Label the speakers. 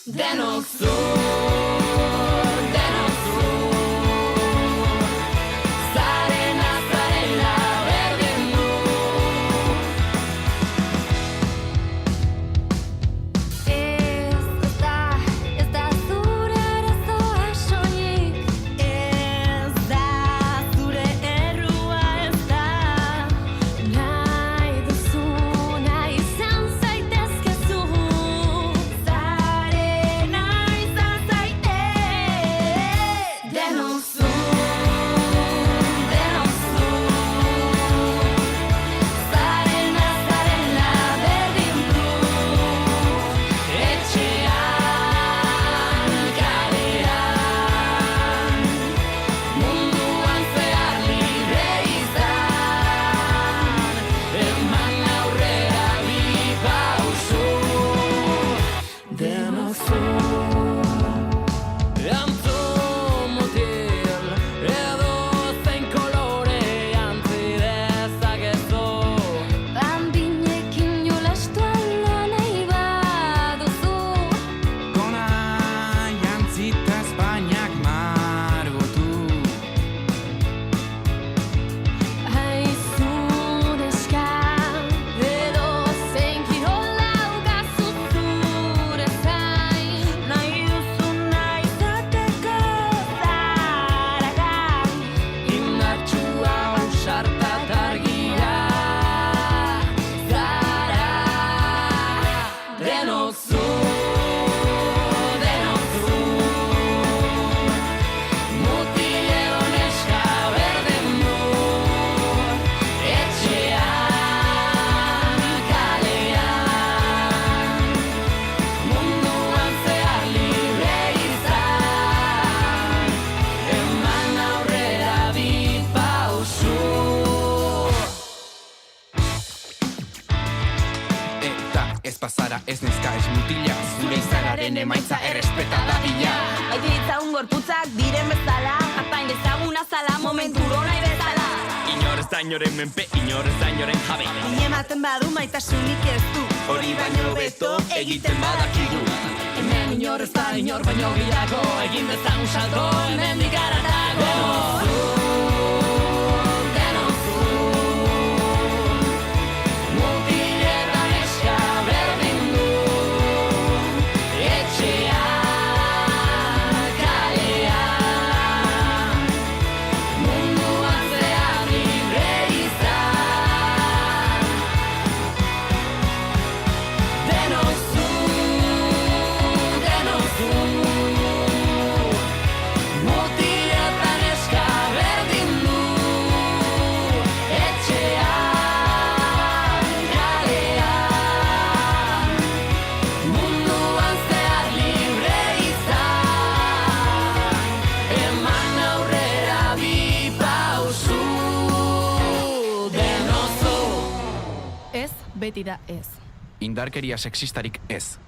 Speaker 1: Denok zur, denok zur. Zarena, zarela, berdin du. Ez da zure arazoa soilik. Ez da zure errua, ez da. Nahi duzuna izan zaitezkezu. Zarena izan zaitez. Denok zur, denok zur. Zarena, zarela, berdin du. Etxean, kalean, munduan zehar libre izan. Eman aurrera bi pausu. Denok zur. Antzun mutil, edo zein kolore jantzi dezakezu. Bambinekin jolastu ala nahi baduzu.
Speaker 2: Gona jantzita Espainiak margotu.
Speaker 1: Haizun eska, edo zein kirola ugazu zure zain. Nahi duzuna izateko zaragai. Indartsua ausarta eta argia zara. Denok zur, denok zur. Mutil edo neska berdin du. Etxean, kalean, munduan zehar libre izan. Eman aurrera bi pausu.
Speaker 2: Eta ez bazara, ez neska, ez mutila. Zure izararen emaitza errespeta dadila.
Speaker 3: Aiti ditzagun gorputzak diren bezala, apain dezaguna zala momenturo nahi bezala.
Speaker 2: Inor ez da inoren menpe, inor ez da inoren jabe.
Speaker 3: Ematen badu maitasunik ez du.
Speaker 2: Hori baino beto egiten badakigu.
Speaker 1: Hemen inor ez da inor baino gehiago. Egin dezagun salto, hemendik haratago. Denok zur. Mutil eta neska berdin du. Etxean, kalean, munduan zehar libre izan. Denok zur, denok zur. Mutil eta neska berdin du. Etxean, kalean, munduan zehar libre izan. Eman aurrera bi pausu. Denok zur.
Speaker 4: Ez, beti da ez.
Speaker 2: Indarkeria sexistarik ez.